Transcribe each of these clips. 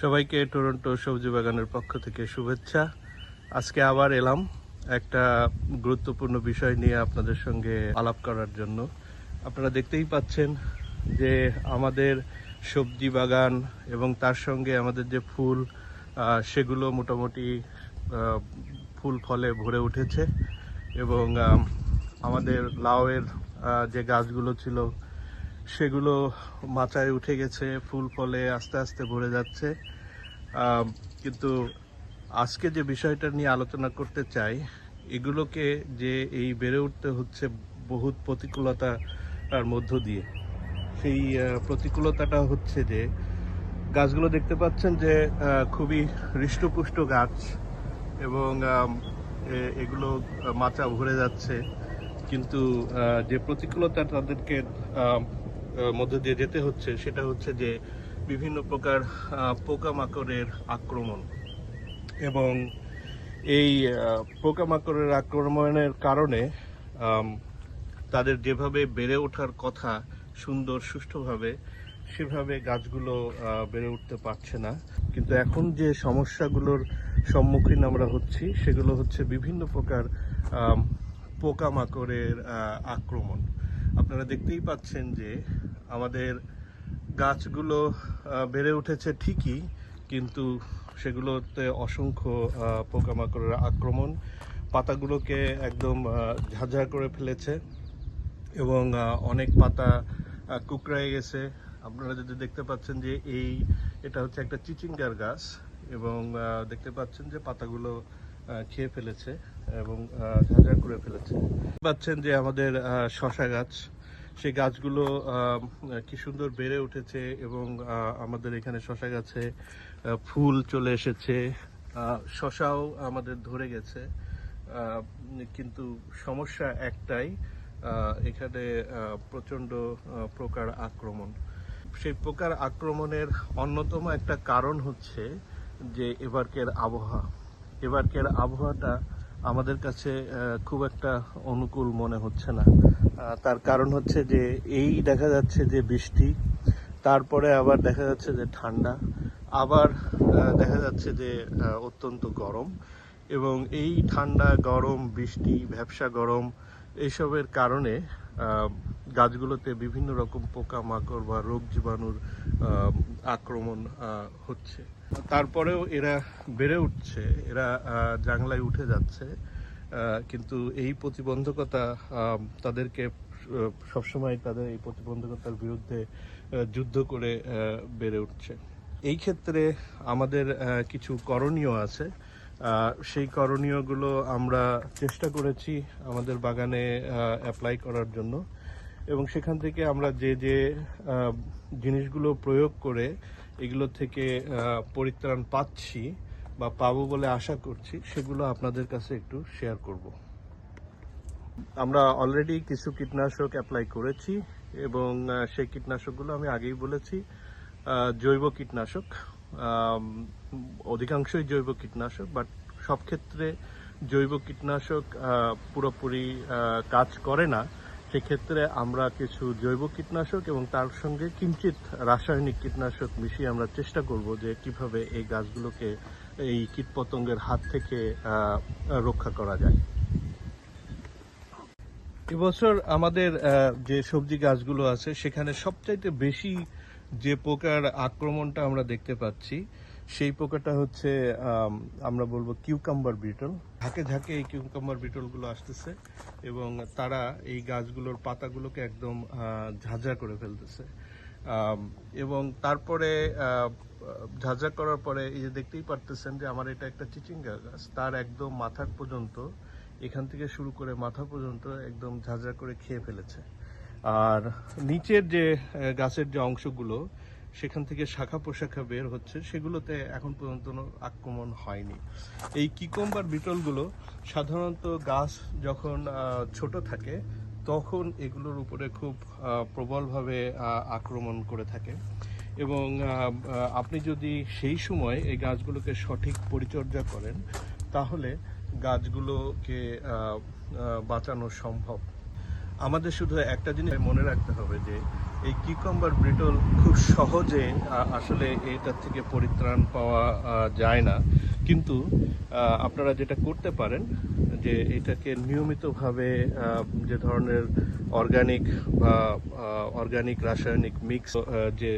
সবাইকে টরন্টো সবজি বাগানের পক্ষ থেকে শুভেচ্ছা। আজকে আবার এলাম একটা গুরুত্বপূর্ণ বিষয় নিয়ে আপনাদের সঙ্গে আলাপ করার জন্য। আপনারা দেখতেই পাচ্ছেন যে আমাদের সবজি বাগান এবং তার সঙ্গে আমাদের যে ফুল সেগুলো মোটামুটি ফুল ফলে ভরে উঠেছে এবং আমাদের লাউয়ের যে গাছগুলো ছিল সেগুলো মাচায় উঠে গেছে, ফুল ফলে আস্তে আস্তে ভরে যাচ্ছে। কিন্তু আজকে যে বিষয়টা নিয়ে আলোচনা করতে চাই, এগুলোকে যে এই বেড়ে উঠতে হচ্ছে বহুত প্রতিকূলতার মধ্য দিয়ে। সেই প্রতিকূলতাটা হচ্ছে যে গাছগুলো দেখতে পাচ্ছেন যে খুবই হৃষ্টপুষ্ট গাছ এবং এগুলো মাচা ভরে যাচ্ছে, কিন্তু যে প্রতিকূলতা তাদেরকে মধ্য দিয়ে যেতে হচ্ছে সেটা হচ্ছে যে বিভিন্ন প্রকার পোকামাকড়ের আক্রমণ। এবং এই পোকামাকড়ের আক্রমণের কারণে তাদের যেভাবে বেড়ে ওঠার কথা সুন্দর সুষ্ঠুভাবে, সেভাবে গাছগুলো বেড়ে উঠতে পারছে না। কিন্তু এখন যে সমস্যাগুলোর সম্মুখীন আমরা হচ্ছি সেগুলো হচ্ছে বিভিন্ন প্রকার পোকামাকড়ের আক্রমণ। আপনারা দেখতেই পাচ্ছেন যে আমাদের গাছগুলো বেড়ে উঠেছে ঠিকই, কিন্তু সেগুলোতে অসংখ্য পোকামাকড়ের আক্রমণ পাতাগুলোকে একদম ঝাঁঝা করে ফেলেছে এবং অনেক পাতা কুকড়ায় গেছে। আপনারা যদি দেখতে পাচ্ছেন যে এটা হচ্ছে একটা চিচিঙ্গার গাছ এবং দেখতে পাচ্ছেন যে পাতাগুলো খেয়ে ফেলেছে এবং ঝাঁঝা করে ফেলেছে। পাচ্ছেন যে আমাদের শসা গাছ, সেই গাছগুলো কি সুন্দর বেড়ে উঠেছে এবং আমাদের এখানে শসা গাছে ফুল চলে এসেছে, শসাও আমাদের ধরে গেছে। কিন্তু সমস্যা একটাই, এখানে প্রচণ্ড পোকার আক্রমণ। সেই পোকার আক্রমণের অন্যতম একটা কারণ হচ্ছে যে এবারকের আবহাওয়াটা আমাদের কাছে খুব একটা অনুকূল মনে হচ্ছে না। তার কারণ হচ্ছে যে দেখা যাচ্ছে যে বৃষ্টি, তারপরে আবার দেখা যাচ্ছে যে ঠান্ডা, আবার দেখা যাচ্ছে যে অত্যন্ত গরম। এবং এই ঠান্ডা, গরম, বৃষ্টি, ভ্যাপসা গরম এইসবের কারণে গাছগুলোতে বিভিন্ন রকম পোকামাকড় বা রোগ জীবাণুর আক্রমণ হচ্ছে। তারপরেও এরা বেড়ে উঠছে, এরা জাংলায় উঠে যাচ্ছে, কিন্তু এই প্রতিবন্ধকতা তাদেরকে সবসময় তাদের এই প্রতিবন্ধকতার বিরুদ্ধে যুদ্ধ করে বেড়ে উঠছে। এই ক্ষেত্রে আমাদের কিছু করণীয় আছে। সেই করণীয়গুলো আমরা চেষ্টা করেছি আমাদের বাগানে অ্যাপ্লাই করার জন্য, এবং সেখান থেকে আমরা যে জিনিসগুলো প্রয়োগ করে এগুলো থেকে পরিত্রাণ পাচ্ছি বা পাবো বলে আশা করছি, সেগুলো আপনাদের কাছে একটু শেয়ার করব। আমরা অলরেডি কিছু কীটনাশক অ্যাপ্লাই করেছি এবং সেই কীটনাশকগুলো আমি আগেই বলেছি জৈব কীটনাশক, অধিকাংশই জৈব কীটনাশক, বাট সব ক্ষেত্রে জৈব কীটনাশক পুরোপুরি কাজ করে না। সেক্ষেত্রে আমরা কিছু জৈব কীটনাশক এবং তার সঙ্গে কিঞ্চিত রাসায়নিক কীটনাশক মিশিয়ে আমরা চেষ্টা করব যে কিভাবে এই গাছগুলোকে এই কীটপতঙ্গের হাত থেকে রক্ষা করা যায়। এবছর আমাদের যে সবজি গাছগুলো আছে সেখানে সবচাইতে বেশি যে পোকার আক্রমণটা আমরা দেখতে পাচ্ছি সেই পোকাটা হচ্ছে আমরা বলবো কিউকাম্বার বিটল। ঝাঁকে ঝাঁকে এই কিউকাম্বার বিটলগুলো আসতেছে এবং তারা এই গাছগুলোর পাতাগুলোকে একদম ঝাঁঝা করে ফেলতেছে। এবং তারপরে ঝাঁঝা করার পরে এই যে দেখতেই পারতেছেন যে আমার এটা একটা চিচিঙ্গা গাছ, তার একদম মাথার পর্যন্ত, এখান থেকে শুরু করে মাথা পর্যন্ত একদম ঝাঁঝা করে খেয়ে ফেলেছে। আর নিচের যে গাছের যে অংশগুলো সেখান থেকে শাখা প্রশাখা বের হচ্ছে, সেগুলোতে এখন পর্যন্ত আক্রমণ হয়নি। এই কিউকাম্বার বিটলগুলো সাধারণত গাছ যখন ছোট থাকে তখন এগুলোর উপরে খুব প্রবলভাবে আক্রমণ করে থাকে, এবং আপনি যদি সেই সময় এই গাছগুলোকে সঠিক পরিচর্যা করেন তাহলে গাছগুলোকে বাঁচানো সম্ভব। আমাদের শুধু একটা জিনিস মনে রাখতে হবে যে এই কিউকাম্বার ব্রিটল খুব সহজে আসলে এটার থেকে পরিত্রাণ পাওয়া যায় না, কিন্তু আপনারা যেটা করতে পারেন যে এটাকে নিয়মিতভাবে যে ধরনের অর্গানিক বা অর্গানিক রাসায়নিক মিক্স যে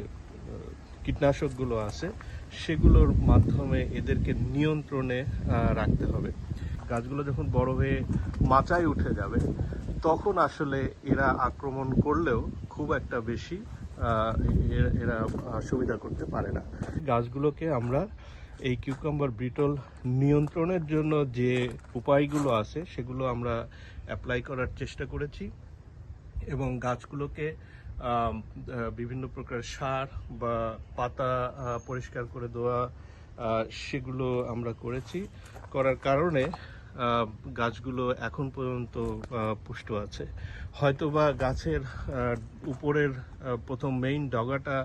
কীটনাশকগুলো আছে সেগুলোর মাধ্যমে এদেরকে নিয়ন্ত্রণে রাখতে হবে। গাছগুলো যখন বড় হয়ে মাচায় উঠে যাবে তখন আসলে এরা আক্রমণ করলেও খুব একটা বেশি এরা সুবিধা করতে পারে না। গাছগুলোকে আমরা এই কিউকাম্বার ব্রিটল নিয়ন্ত্রণের জন্য যে উপায়গুলো আছে সেগুলো আমরা অ্যাপ্লাই করার চেষ্টা করেছি এবং গাছগুলোকে বিভিন্ন প্রকার সার বা পাতা পরিষ্কার করে দেওয়া সেগুলো আমরা করেছি। করার কারণে গাছগুলো এখন পর্যন্ত পুষ্ট আছে। হয়তোবা গাছের উপরের প্রথম মেইন ডগাটা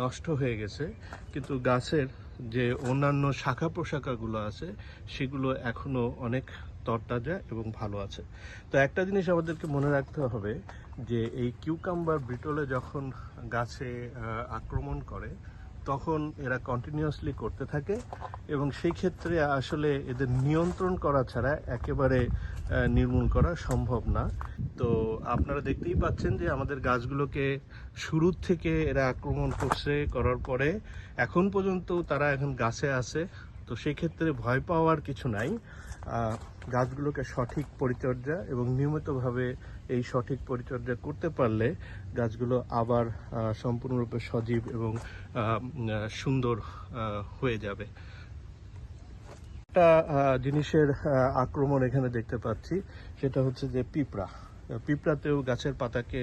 নষ্ট হয়ে গেছে, কিন্তু গাছের যে অন্যান্য শাখা প্রশাখাগুলো আছে সেগুলো এখনো অনেক তরতাজা এবং ভালো আছে। তো একটা জিনিস আমাদেরকে মনে রাখতে হবে যে এই কিউকাম্বার ব্রিটলে যখন গাছে আক্রমণ করে তখন এরা কন্টিনিউয়াসলি করতে থাকে এবং সেই ক্ষেত্রে আসলে এদের নিয়ন্ত্রণ করা ছাড়া একেবারে নির্মূল করা সম্ভব না। তো আপনারা দেখতেই পাচ্ছেন যে আমাদের গাছগুলোকে শুরুর থেকে এরা আক্রমণ করছে, করার পরে এখন পর্যন্ত তারা এখন গাছে আছে। তো সেই ক্ষেত্রে ভয় পাওয়ার কিছু নাই। গাছগুলোকে সঠিক পরিচর্যা এবং নিয়মিতভাবে এই সঠিক পরিচর্যা করতে পারলে গাছগুলো আবার সম্পূর্ণরূপে সজীব এবং সুন্দর হয়ে যাবে। একটা জিনিসের আক্রমণ এখানে দেখতে পাচ্ছি, সেটা হচ্ছে যে পিঁপড়া। পিঁপড়াতেও গাছের পাতাকে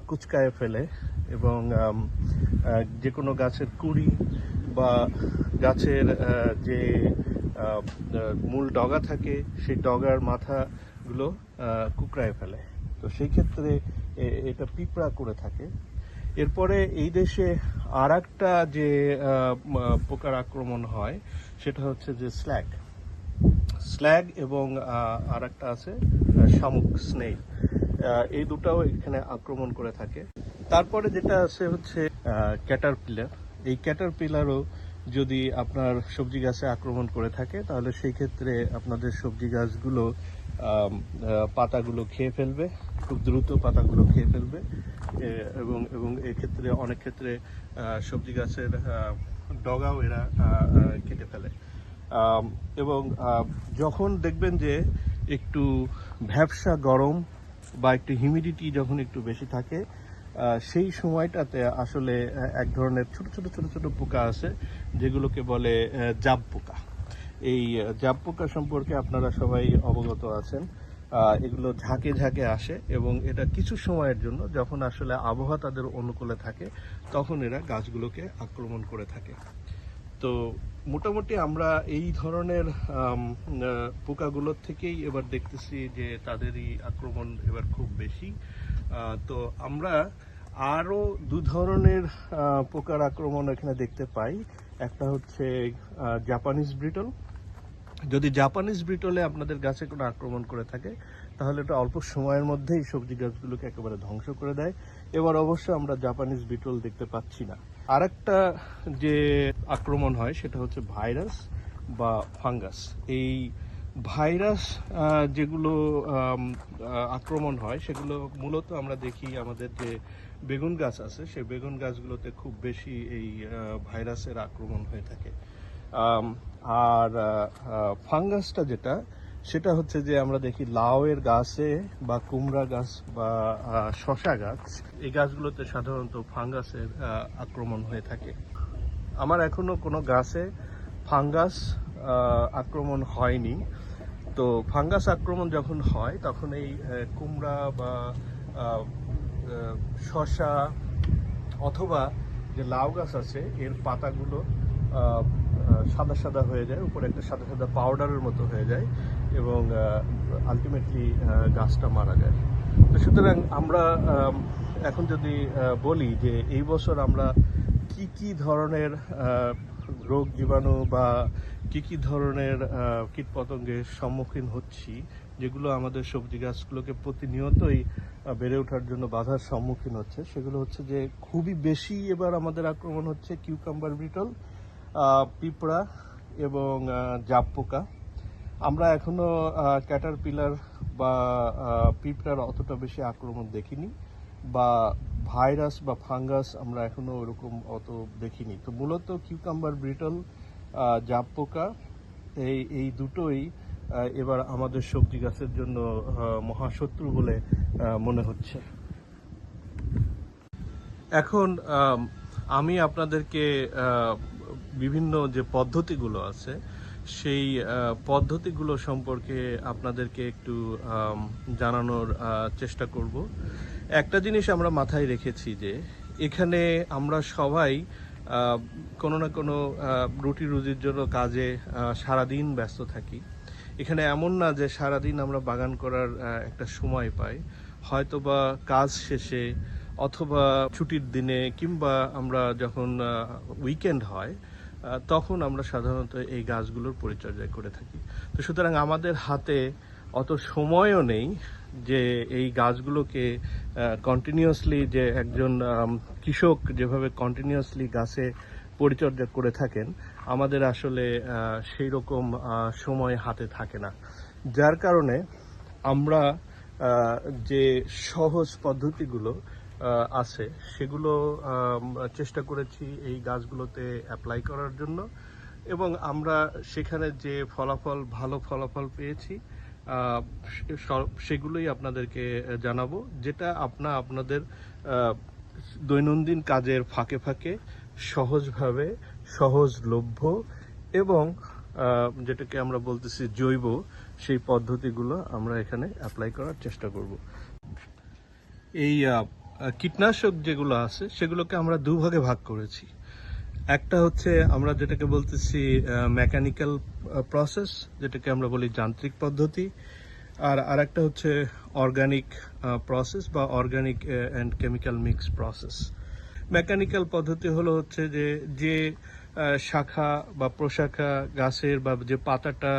কুঁচকায় ফেলে এবং যে কোনো গাছের কুঁড়ি বা গাছের যে মূল ডগা থাকে সেই ডগার মাথাগুলো কুঁকড়ায় ফেলে। তো সেই ক্ষেত্রে এটা পিঁপড়া করে থাকে। এরপরে এই দেশে আর একটা যে পোকার আক্রমণ হয় সেটা হচ্ছে যে স্ল্যাগ এবং আর একটা আছে শামুক, স্নেইল। এই দুটাও এখানে আক্রমণ করে থাকে। তারপরে যেটা আছে হচ্ছে ক্যাটারপিলার। এই ক্যাটারপিলারও যদি আপনার সবজি গাছে আক্রমণ করে থাকে তাহলে সেই ক্ষেত্রে আপনাদের সবজি গাছগুলো পাতাগুলো খেয়ে ফেলবে, খুব দ্রুত পাতাগুলো খেয়ে ফেলবে এবং এবং এক্ষেত্রে অনেক ক্ষেত্রে সবজি গাছের ডগাও এরা কেটে ফেলে। এবং যখন দেখবেন যে একটু ভ্যাপসা গরম বা একটু হিউমিডিটি যখন একটু বেশি থাকে সেই সময়টাতে আসলে এক ধরনের ছোট ছোট ছোট ছোট পোকা আছে যেগুলোকে বলে জাব পোকা। এই জাব পোকা সম্পর্কে আপনারা সবাই অবগত আছেন। এগুলো ঝাঁকে ঝাঁকে আসে এবং এটা কিছু সময়ের জন্য, যখন আসলে আবহাওয়া তাদের অনুকূলে থাকে তখন এরা গাছগুলোকে আক্রমণ করে থাকে। তো মোটামুটি আমরা এই ধরনের পোকাগুলোর থেকেই এবার দেখতেছি যে তাদেরই আক্রমণ এবার খুব বেশি। তো আমরা আরও দু ধরনের পোকার আক্রমণ এখানে দেখতে পাই। একটা হচ্ছে জাপানিজ ব্রিটল। যদি জাপানিজ ব্রিটলে আপনাদের গাছে কোনো আক্রমণ করে থাকে তাহলে এটা অল্প সময়ের মধ্যেই সবজি গাছগুলোকে একেবারে ধ্বংস করে দেয়। এবার অবশ্য আমরা জাপানিজ ব্রিটল দেখতে পাচ্ছি না। আরেকটা যে আক্রমণ হয় সেটা হচ্ছে ভাইরাস বা ফাঙ্গাস। এই ভাইরাস যেগুলো আক্রমণ হয় সেগুলো মূলত আমরা দেখি আমাদের যে বেগুন গাছ আছে সেই বেগুন গাছগুলোতে খুব বেশি এই ভাইরাসের আক্রমণ হয়ে থাকে। আর ফাঙ্গাসটা যেটা, সেটা হচ্ছে যে আমরা দেখি লাউয়ের গাছে বা কুমড়া গাছ বা শশা গাছ, এই গাছগুলোতে সাধারণত ফাঙ্গাসের আক্রমণ হয়ে থাকে। আমার এখনো কোনো গাছে ফাঙ্গাস আক্রমণ হয়নি। তো ফাঙ্গাস আক্রমণ যখন হয় তখন এই কুমড়া বা শশা অথবা যে লাউ গাছ আছে এর পাতাগুলো সাদা সাদা হয়ে যায়, উপরে একটা সাদা সাদা পাউডারের মতো হয়ে যায় এবং আলটিমেটলি গাছটা মারা যায়। তো সুতরাং আমরা এখন যদি বলি যে এই বছর আমরা কি কি ধরনের রোগ জীবাণু বা কি ধরনের কীটপতঙ্গের সম্মুখীন হচ্ছি, যেগুলো আমাদের সবজি গাছগুলোকে প্রতিনিয়তই বেড়ে ওঠার জন্য বাধার সম্মুখীন হচ্ছে, সেগুলো হচ্ছে যে খুবই বেশি এবার আমাদের আক্রমণ হচ্ছে কিউকাম্বার বিটল, পিঁপড়া এবং জাপ পোকা। আমরা এখনো ক্যাটারপিলার বা পিঁপড়ার অতটা বেশি আক্রমণ দেখিনি, বা ভাইরাস বা ফাঙ্গাস আমরা এখনো ওরকম অত দেখিনি। তো মূলত কিউকাম্বার ব্রিটল, জাপ পোকা, এই দুটোই এবার আমাদের সবজি গাছের জন্য মহাশত্রু বলে মনে হচ্ছে। এখন আমি আপনাদেরকে বিভিন্ন যে পদ্ধতিগুলো আছে সেই পদ্ধতিগুলো সম্পর্কে আপনাদেরকে একটু জানানোর চেষ্টা করব। একটা জিনিস আমরা মাথায় রেখেছি যে এখানে আমরা সবাই কোনো না কোনো রুটি রুজির জন্য কাজে সারাদিন ব্যস্ত থাকি। এখানে এমন না যে সারাদিন আমরা বাগান করার একটা সময় পাই। হয়তোবা কাজ শেষে অথবা ছুটির দিনে কিংবা আমরা যখন উইকেন্ড হয় তখন আমরা সাধারণত এই গাছগুলোর পরিচর্যা করে থাকি। তো সুতরাং আমাদের হাতে অত সময়ও নেই যে এই গাছগুলোকে কন্টিনিউয়াসলি, যে একজন কৃষক যেভাবে কন্টিনিউয়াসলি গাছে পরিচর্যা করে থাকেন, আমাদের আসলে সেই রকম সময় হাতে থাকে না। যার কারণে আমরা যে সহজ পদ্ধতিগুলো আছে সেগুলো চেষ্টা করেছি এই গাছগুলোতে অ্যাপ্লাই করার জন্য, এবং আমরা সেখানে যে ভালো ফলাফল পেয়েছি সেগুলোই আপনাদেরকে জানাবো, যেটা আপনাদের দৈনন্দিন কাজের ফাঁকে ফাঁকে সহজভাবে, সহজলভ্য এবং যেটাকে আমরা বলতেছি জৈব, সেই পদ্ধতিগুলো আমরা এখানে অ্যাপ্লাই করার চেষ্টা করব। এই কীটনাশক যেগুলো আছে সেগুলোকে আমরা দুভাগে ভাগ করেছি। একটা হচ্ছে আমরা যেটাকে বলতেছি মেকানিক্যাল প্রসেস, যেটাকে আমরা বলি যান্ত্রিক পদ্ধতি, আর আরেকটা হচ্ছে অর্গানিক প্রসেস বা organic and chemical mix process. Mechanical পদ্ধতি হলো হচ্ছে যে শাখা বা প্রশাখা গাছের বা যে পাতাটা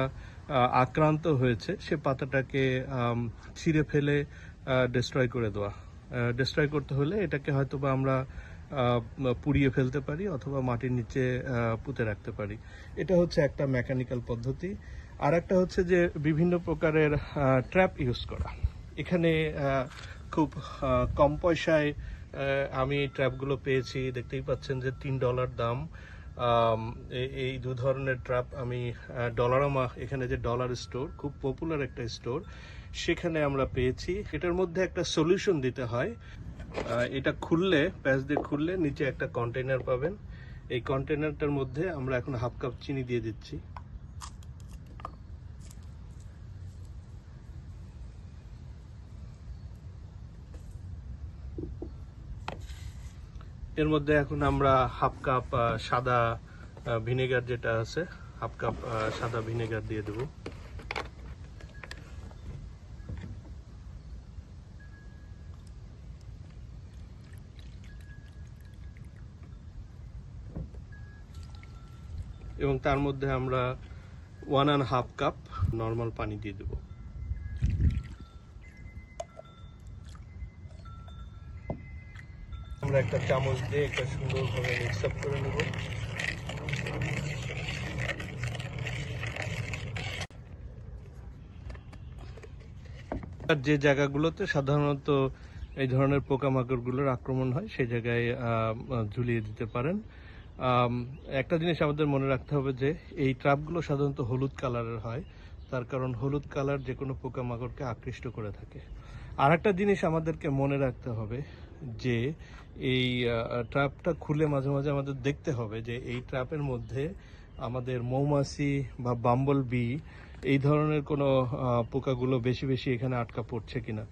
আক্রান্ত হয়েছে সে পাতাটাকে ছিঁড়ে ফেলে ডিস্ট্রয় করে দেওয়া। ডিস্ট্রয় করতে হলে এটাকে হয়তো বা আমরা পুড়িয়ে ফেলতে পারি অথবা মাটির নিচে পুঁতে রাখতে পারি। এটা হচ্ছে একটা মেকানিক্যাল পদ্ধতি। আর একটা হচ্ছে যে বিভিন্ন প্রকারের ট্র্যাপ ইউজ করা। এখানে খুব কম পয়সায় আমি এই ট্র্যাপগুলো পেয়েছি। দেখতেই পাচ্ছেন যে $3 দাম। এই দু ধরনের ট্র্যাপ আমি ডলারামা, এখানে যে ডলার স্টোর, খুব পপুলার একটা স্টোর, সেখানে আমরা পেয়েছি। এটার মধ্যে একটা সলিউশন দিতে হয়। এটা খুললে, প্যাচ দিয়ে খুললে নিচে একটা কন্টেনার পাবেন। এই কন্টেনারটার মধ্যে আমরা এখন 1/2 কাপ চিনি দিয়ে দিচ্ছি। এর মধ্যে এখন আমরা 1/2 কাপ সাদা ভিনেগার, যেটা আছে 1/2 কাপ সাদা ভিনেগার দিয়ে দেব। এবং তার মধ্যে আমরা 1.5 কাপ নর্মাল পানি দিয়ে দেব। আমরা একটা চামচ দিয়ে একটা সুন্দরভাবে মিক্স আপ করে নেব। আর যে জায়গাগুলোতে সাধারণত এই ধরনের পোকামাকড়গুলোর আক্রমণ হয় সেই জায়গায় ঝুলিয়ে দিতে পারেন। একটা জিনিস আমাদের মনে রাখতে হবে যে এই ট্র্যাপগুলো সাধারণত হলুদ কালারের হয়, তার কারণ হলুদ কালার যে কোনো পোকামাকড়কে আকৃষ্ট করে থাকে। আর একটা জিনিস আমাদেরকে মনে রাখতে হবে যে এই ট্র্যাপটা খুলে মাঝে মাঝে আমাদের দেখতে হবে যে এই ট্র্যাপের মধ্যে আমাদের মৌমাছি বা বাম্বল বি, এই ধরনের কোনো পোকাগুলো বেশি বেশি এখানে আটকা পড়ছে কিনা।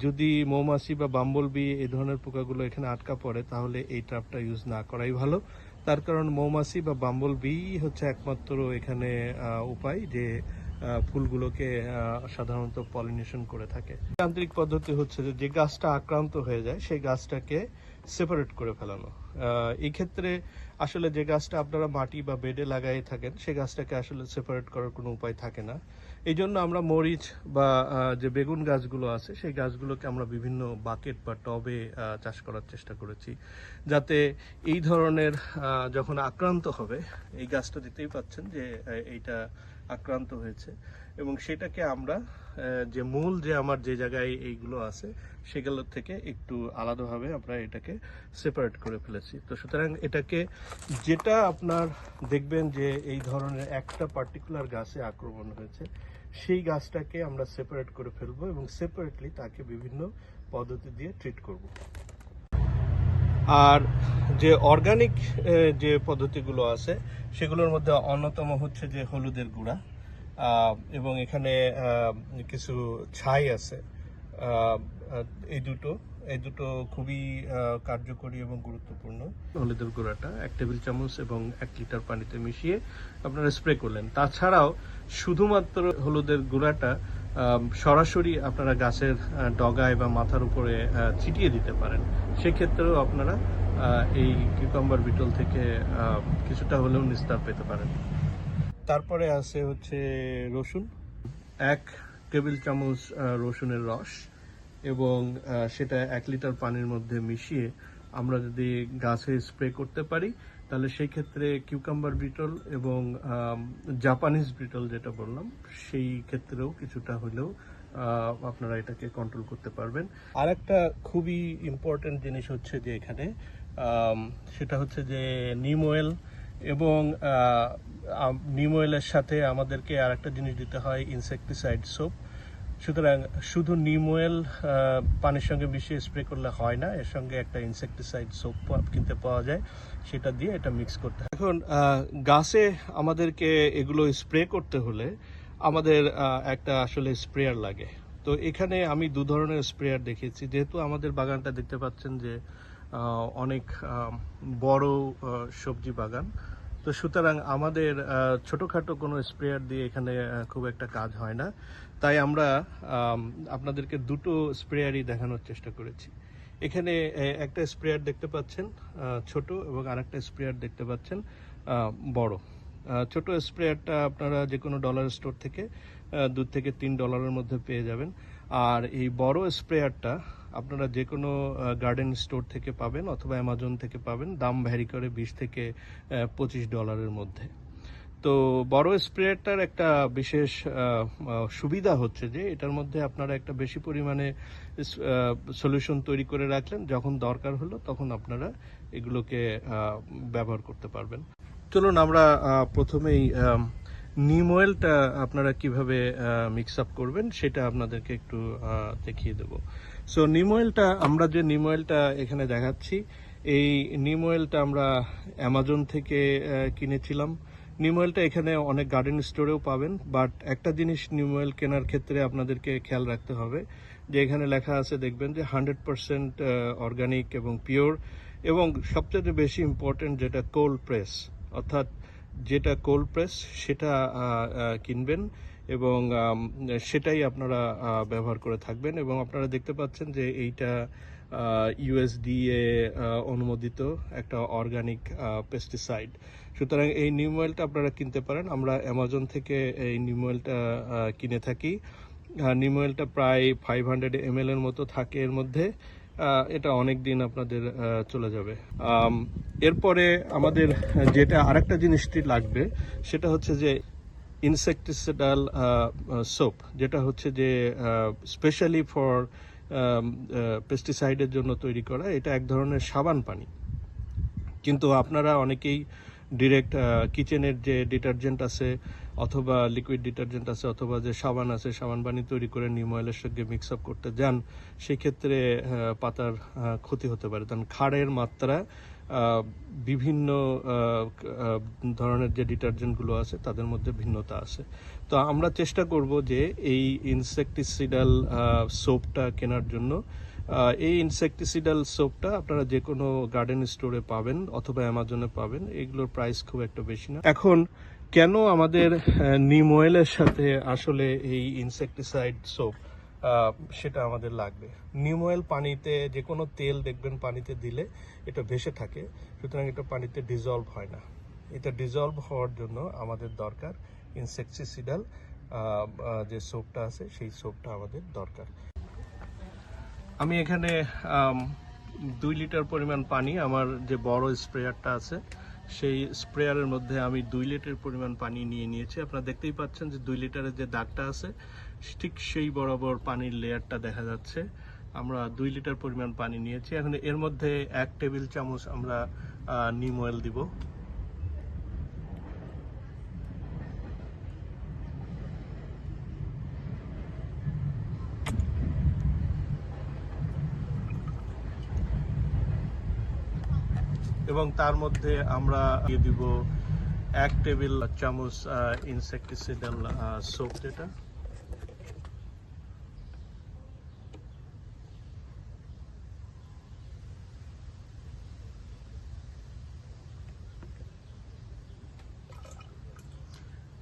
যদি মৌমাছি বা বাম্বল বি এই ধরনের পোকাগুলো এখানে আটকা পড়ে তাহলে এই ট্র্যাপটা ইউজ না করাই ভালো। তার কারণ মৌমাছি বা বাম্বল বি হচ্ছে একমাত্র এখানে উপায় যে ফুলগুলোকে সাধারণত পলিনেশন করে থাকে। যান্ত্রিক পদ্ধতি হচ্ছে যে গাছটা আক্রান্ত হয়ে যায় সেই গাছটাকে সেপারেট করে ফেলানো। এই ক্ষেত্রে আসলে যে গাছটা আপনারা মাটি বা বেডে লাগাই থাকেন সেই গাছটাকে আসলে সেপারেট করার কোনো উপায় থাকে না। এই জন্য আমরা মরিচ বা যে বেগুন গাছগুলো আছে সেই গাছগুলোকে আমরা বিভিন্ন বাকেট বা টবে চাষ করার চেষ্টা করেছি, যাতে এই ধরনের যখন আক্রান্ত হবে, এই গাছটা দেখতেই পাচ্ছেন যে এইটা আক্রান্ত হয়েছে, এবং সেটাকে আমরা যে মূল যে আমার যে জায়গায় এইগুলো আছে সেগুলোর থেকে একটু আলাদাভাবে আমরা এটাকে সেপারেট করে ফেলেছি। তো সুতরাং এটাকে যেটা আপনার দেখবেন যে এই ধরনের একটা পার্টিকুলার গাছে আক্রমণ হয়েছে সেই গাছটাকে আমরা সেপারেট করে ফেলবো এবং সেপারেটলি তাকে বিভিন্ন পদ্ধতি দিয়ে ট্রিট করব। আর যে অর্গানিক যে পদ্ধতিগুলো আছে সেগুলোর মধ্যে অন্যতম হচ্ছে যে হলুদের গুঁড়া, এবং এখানে কিছু ছাই আছে। এই দুটো খুবই কার্যকরী এবং গুরুত্বপূর্ণ। হলুদের গুঁড়াটা 1 টেবিল চামচ এবং 1 লিটার পানিতে মিশিয়ে আপনারা স্প্রে করলেন। তাছাড়াও শুধুমাত্র হলুদের গুঁড়াটা সরাসরি আপনারা গাছের ডগায় বা মাথার উপরে ছিটিয়ে দিতে পারেন। সেক্ষেত্রেও আপনারা এই কিউকাম্বার বিটল থেকে কিছুটা হলেও নিস্তার পেতে পারেন। তারপরে আছে হচ্ছে রসুন, 1 টেবিল চামচ রসুনের রস, এবং সেটা 1 লিটার পানির মধ্যে মিশিয়ে আমরা যদি গাছে স্প্রে করতে পারি তাহলে সেই ক্ষেত্রে কিউকাম্বার বিটল এবং জাপানিজ বিটল যেটা বললাম সেই ক্ষেত্রেও কিছুটা হলেও আপনারা এটাকে কন্ট্রোল করতে পারবেন। আর একটা খুবই ইম্পর্টেন্ট জিনিস হচ্ছে যে এখানে সেটা হচ্ছে যে নিম অয়েল, এবং নিম অয়েলের সাথে আমাদেরকে আর একটা জিনিস দিতে হয়, ইনসেকটিসাইড সোপ। সুতরাং শুধু নিম অয়েল পানির সঙ্গে মিশিয়ে স্প্রে করলে হয় না, এর সঙ্গে একটা ইনসেকটিসাইড সোপ কিনতে পাওয়া যায়, সেটা দিয়ে এটা মিক্স করতে হয়। এখন গাছে আমাদেরকে এগুলো স্প্রে করতে হলে আমাদের একটা আসলে স্প্রেয়ার লাগে। তো এখানে আমি 2 ধরনের স্প্রেয়ার দেখিয়েছি, যেহেতু আমাদের বাগানটা দেখতে পাচ্ছেন যে অনেক বড় সবজি বাগান, তো সুতরাং আমাদের ছোটোখাটো কোনো স্প্রেয়ার দিয়ে এখানে খুব একটা কাজ হয় না, তাই আমরা আপনাদেরকে 2টো স্প্রেয়ারই দেখানোর চেষ্টা করেছি। এখানে একটা স্প্রেয়ার দেখতে পাচ্ছেন ছোট, এবং আরেকটা স্প্রেয়ার দেখতে পাচ্ছেন বড়। ছোট স্প্রেয়ারটা আপনারা যে কোনো ডলার স্টোর থেকে $2 থেকে $3 মধ্যে পেয়ে যাবেন, আর এই বড় স্প্রেয়ারটা আপনারা যে কোনো গার্ডেন স্টোর থেকে পাবেন অথবা অ্যামাজন থেকে পাবেন। দাম ভ্যারি করে $20 থেকে $25 মধ্যে। তো বড় স্প্রেয়ারটার একটা বিশেষ সুবিধা হচ্ছে যে এটার মধ্যে আপনারা একটা বেশি পরিমাণে সলিউশন তৈরি করে রাখলেন, যখন দরকার হলো তখন আপনারা এগুলোকে ব্যবহার করতে পারবেন। চলুন আমরা প্রথমেই নিম অয়েলটা আপনারা কিভাবে মিক্স আপ করবেন সেটা আপনাদেরকে একটু দেখিয়ে দেব। সো নিম অয়েলটা, আমরা যে নিম অয়েলটা এখানে দেখাচ্ছি, এই নিম অয়েলটা আমরা অ্যামাজন থেকে কিনেছিলাম। নিম অয়েলটা এখানে অনেক গার্ডেন স্টোরেও পাবেন, বাট একটা জিনিস নিম অয়েল কেনার ক্ষেত্রে আপনাদেরকে খেয়াল রাখতে হবে যে এখানে লেখা আছে, দেখবেন যে 100% অর্গানিক এবং পিওর, এবং সবচেয়ে বেশি ইম্পর্টেন্ট যেটা কোল্ড প্রেস, অর্থাৎ যেটা কোল্ড প্রেস সেটা কিনবেন এবং সেটাই আপনারা ব্যবহার করে থাকবেন। এবং আপনারা দেখতে পাচ্ছেন যে এইটা USDA অনুমোদিত একটা অর্গানিক পেস্টিসাইড। সুতরাং এই নিম অয়েলটা আপনারা কিনতে পারেন। আমরা অ্যামাজন থেকে এই নিম অয়েলটা কিনে থাকি। নিম অয়েলটা প্রায় 500 ml এর মতো থাকে এর মধ্যে। এটা অনেক দিন আপনাদের চলে যাবে। এরপরে আমাদের যেটা আরেকটা জিনিসটি লাগবে সেটা হচ্ছে যে ইনসেকটিসাইডাল সোপ, যেটা হচ্ছে যে স্পেশালি ফর পেস্টিসাইডের জন্য তৈরি করা। এটা এক ধরনের সাবান পানি, কিন্তু আপনারা অনেকেই ডিরেক্ট কিচেনের যে ডিটারজেন্ট আছে অথবা লিকুইড ডিটারজেন্ট আছে অথবা যে সাবান আছে, সাবান পানি তৈরি করে নিম অয়েলের সঙ্গে মিক্স আপ করতে যান, সেক্ষেত্রে পাতার ক্ষতি হতে পারে। কারণ ক্ষারের মাত্রা বিভিন্ন ধরনের যে ডিটারজেন্টগুলো আছে তাদের মধ্যে ভিন্নতা আছে। তো আমরা চেষ্টা করব যে এই ইনসেকটিসাইডাল সোপটা কেনার জন্য। এই ইনসেকটিসাইডাল সোপটা আপনারা যে কোনো গার্ডেন স্টোরে পাবেন অথবা অ্যামাজনে পাবেন। এগুলোর প্রাইস খুব একটা বেশি না। এখন কেন আমাদের নিম অয়েলের সাথে আসলে এই ইনসেকটিসাইড সোপ সেটা আমাদের লাগবে। নিম অয়েল পানিতে, যে কোনো তেল দেখবেন পানিতে দিলে এটা ভেসে থাকে, সুতরাং এটা পানিতে ডিজলভ হয় না। এটা ডিজলভ হওয়ার জন্য আমাদের দরকার ইনসেকটিসিডাল যে সোপটা আছে সেই সোপটা আমাদের দরকার। আমি এখানে 2 লিটার পরিমাণ পানি, আমার যে বড় স্প্রেয়ারটা আছে সেই স্প্রেয়ারের মধ্যে আমি 2 লিটার পরিমাণ পানি নিয়ে নিয়েছি। আপনারা দেখতেই পাচ্ছেন যে 2 লিটারের যে দাগটা আছে ঠিক সেই বরাবর পানির লেয়ারটা দেখা যাচ্ছে। আমরা 2 লিটার পরিমাণ পানি নিয়েছি। এখন এর মধ্যে 1 টেবিল চামচ আমরা নিম অয়েল দিব। এবং তার মধ্যে আমরা দিয়ে দিব 1 টেবিল চামচ ইনসেকটিসাইডাল সোপ, যেটা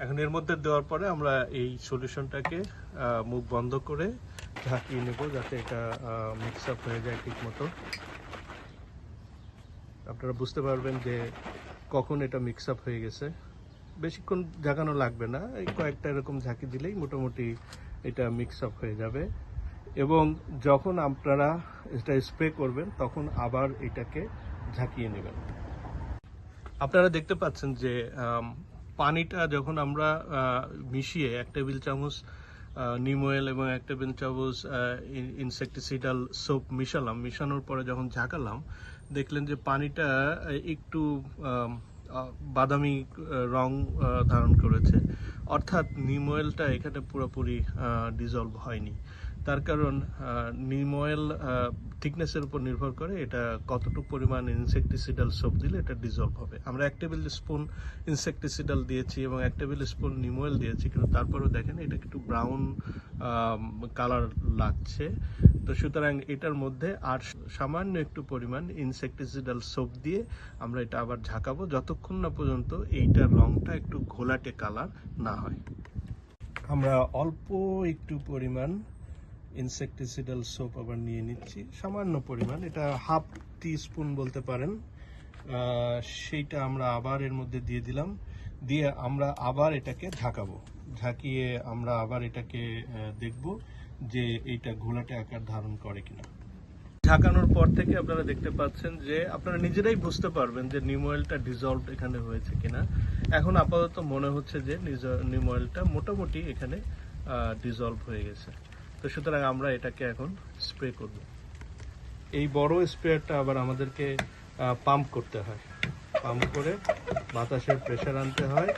এখন এর মধ্যে দেওয়ার পরে আমরা এই সলিউশনটাকে মুখ বন্ধ করে ঢাকিয়ে নেব যাতে এটা মিক্স আপ হয়ে যায় ঠিক মতো। আপনারা বুঝতে পারবেন যে কখন এটা মিক্স আপ হয়ে গেছে। বেশিক্ষণ ঝাঁকানো লাগবে না, এই কয়েকটা এরকম ঝাঁকি দিলেই মোটামুটি এটা মিক্স আপ হয়ে যাবে। এবং যখন আপনারা এটা স্প্রে করবেন তখন আবার এটাকে ঝাঁকিয়ে নেবেন। আপনারা দেখতে পাচ্ছেন যে পানিটা যখন আমরা মিশিয়ে 1 টেবিল চামচ নিম অয়েল এবং 1 টেবিল চামচ ইনসেকটিসাইডাল সোপ মিশানোর পরে যখন ঝাঁকালাম, দেখলেন যে পানিটা একটু বাদামি রং ধারণ করেছে, অর্থাৎ নিম অয়েলটা এখানে পুরোপুরি ডিজলভ হয়নি। তার কারণ নিম অয়েল থিকনেসের উপর নির্ভর করে এটা কতটুকু পরিমাণ ইনসেকটিসাইডাল সোপ দিলে এটা ডিজলভ হবে। আমরা 1 টেবিল স্পুন ইনসেকটিসাইডাল দিয়েছি এবং 1 টেবিল স্পুন নিম অয়েল দিয়েছি, কিন্তু তারপরেও দেখেন এটা একটু ব্রাউন কালার লাগছে। তো সুতরাং এটার মধ্যে আর সামান্য একটু পরিমাণ ইনসেকটিসাইডাল সোপ দিয়ে আমরা এটা আবার ঝাঁকাবো যতক্ষণ না পর্যন্ত এইটার রংটা একটু ঘোলাটে কালার না হয়। আমরা অল্প একটু পরিমাণ ইনসেকটিসাইডাল সোপ আবার নিয়ে নিচ্ছি, সামান্য পরিমাণ, এটা হাফ টি স্পুন বলতে পারেন। সেইটা আমরা আবার এর মধ্যে দিয়ে দিলাম, দিয়ে আমরা আবার এটাকে ঝাঁকাবো। ঝাঁকিয়ে আমরা আবার এটাকে দেখব যে এইটা ঘোলাটে আকার ধারণ করে কিনা। ঝাঁকানোর পর থেকে আপনারা দেখতে পাচ্ছেন যে আপনারা নিজেরাই বুঝতে পারবেন যে নিম অয়েলটা ডিজলভ এখানে হয়েছে কিনা। এখন আপাতত মনে হচ্ছে যে নিম অয়েলটা মোটামুটি এখানে ডিজলভ হয়ে গেছে। তো সুতরাং আমরা এটাকে এখন স্প্রে করব। এই বড় স্প্রেয়ারটা আবার আমাদেরকে পাম্প করতে হয়, পাম্প করে বাতাসের প্রেসার আনতে হয়।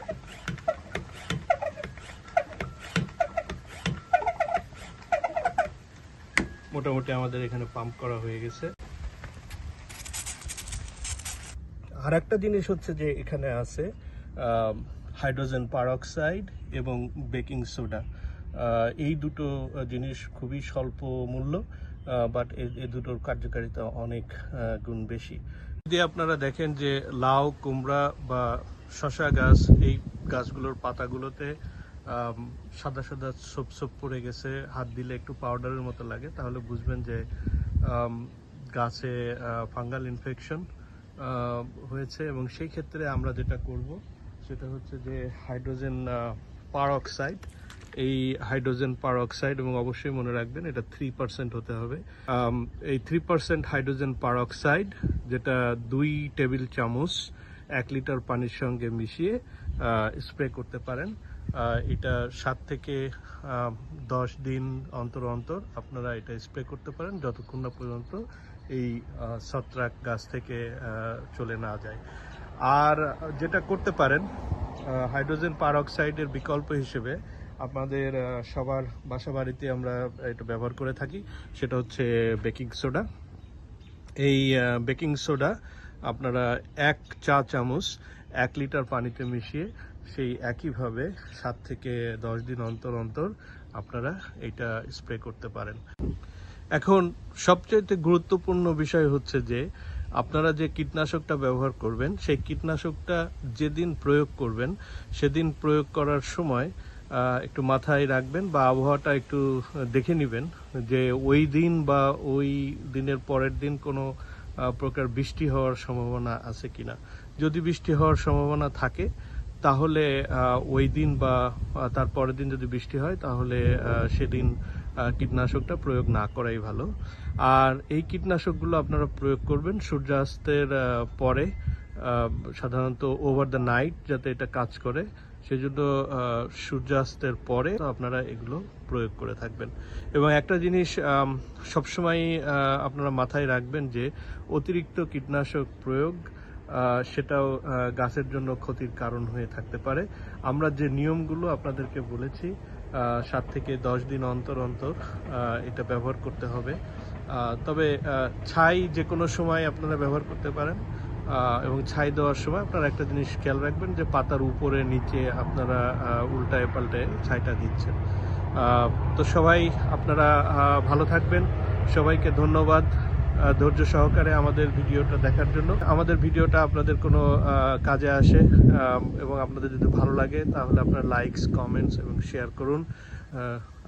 মোটামুটি আমাদের এখানে পাম্প করা হয়ে গেছে। আর একটা জিনিস হচ্ছে যে এখানে আছে হাইড্রোজেন পারঅক্সাইড এবং বেকিং সোডা। এই দুটো জিনিস খুবই স্বল্প মূল্য, বাট এই দুটোর কার্যকারিতা অনেক গুণ বেশি। যদি আপনারা দেখেন যে লাউ, কুমড়া বা শশা গাছ, এই গাছগুলোর পাতাগুলোতে সাদা সাদা ছোপ ছোপ পড়ে গেছে, হাত দিলে একটু পাউডারের মতো লাগে, তাহলে বুঝবেন যে গাছে ফাঙ্গাল ইনফেকশন হয়েছে। এবং সেই ক্ষেত্রে আমরা যেটা করব সেটা হচ্ছে যে হাইড্রোজেন পারঅক্সাইড, এই হাইড্রোজেন পারঅক্সাইড, এবং অবশ্যই মনে রাখবেন এটা 3% হতে হবে। এই 3% হাইড্রোজেন পারঅক্সাইড, যেটা 2 টেবিল চামচ 1 লিটার পানির সঙ্গে মিশিয়ে স্প্রে করতে পারেন। এটা 7 থেকে 10 দিন অন্তর অন্তর আপনারা এটা স্প্রে করতে পারেন, যতক্ষণ না পর্যন্ত এই ছত্রাক গাছ থেকে চলে না যায়। আর যেটা করতে পারেন হাইড্রোজেন পারঅক্সাইডের বিকল্প হিসেবে, আপনাদের সবার বাসা বাড়িতে আমরা এটা ব্যবহার করে থাকি, সেটা হচ্ছে বেকিং সোডা। এই বেকিং সোডা আপনারা 1 চা চামচ 1 লিটার পানিতে মিশিয়ে সেই একইভাবে 7 থেকে 10 দিন অন্তর অন্তর আপনারা এটা স্প্রে করতে পারেন। এখন সবচেয়ে গুরুত্বপূর্ণ বিষয় হচ্ছে যে আপনারা যে কীটনাশকটা ব্যবহার করবেন সেই কীটনাশকটা যেদিন প্রয়োগ করবেন সেদিন প্রয়োগ করার সময় একটু মাথায় রাখবেন বা আবহাওয়াটা একটু দেখে নেবেন যে ওই দিন বা ওই দিনের পরের দিন কোনো প্রকার বৃষ্টি হওয়ার সম্ভাবনা আছে কিনা। যদি বৃষ্টি হওয়ার সম্ভাবনা থাকে তাহলে ওই দিন বা তার পরের দিন যদি বৃষ্টি হয় তাহলে সেদিন কীটনাশকটা প্রয়োগ না করাই ভালো। আর এই কীটনাশকগুলো আপনারা প্রয়োগ করবেন সূর্যাস্তের পরে, সাধারণত ওভার দ্য নাইট যাতে এটা কাজ করে সেজন্য সূর্যাস্তের পরে আপনারা এগুলো প্রয়োগ করে থাকবেন। এবং একটা জিনিস সবসময় আপনারা মাথায় রাখবেন যে অতিরিক্ত কীটনাশক প্রয়োগ সেটাও গাছের জন্য ক্ষতির কারণ হয়ে থাকতে পারে। আমরা যে নিয়মগুলো আপনাদেরকে বলেছি 7 থেকে 10 দিন অন্তর অন্তর এটা ব্যবহার করতে হবে। তবে ছাই যে কোনো সময় আপনারা ব্যবহার করতে পারেন এবং ছাই দেওয়ার সময় আপনারা একটা জিনিস খেয়াল রাখবেন যে পাতার উপরে নিচে আপনারা উল্টায় পাল্টায় ছাইটা দিচ্ছেন। তো সবাই আপনারা ভালো থাকবেন। সবাইকে ধন্যবাদ ধৈর্য সহকারে আমাদের ভিডিওটা দেখার জন্য। আমাদের ভিডিওটা আপনাদের কোনো কাজে আসে এবং আপনাদের যদি ভালো লাগে তাহলে আপনারা লাইকস, কমেন্টস এবং শেয়ার করুন।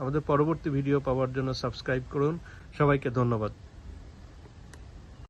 আমাদের পরবর্তী ভিডিও পাওয়ার জন্য সাবস্ক্রাইব করুন। সবাইকে ধন্যবাদ।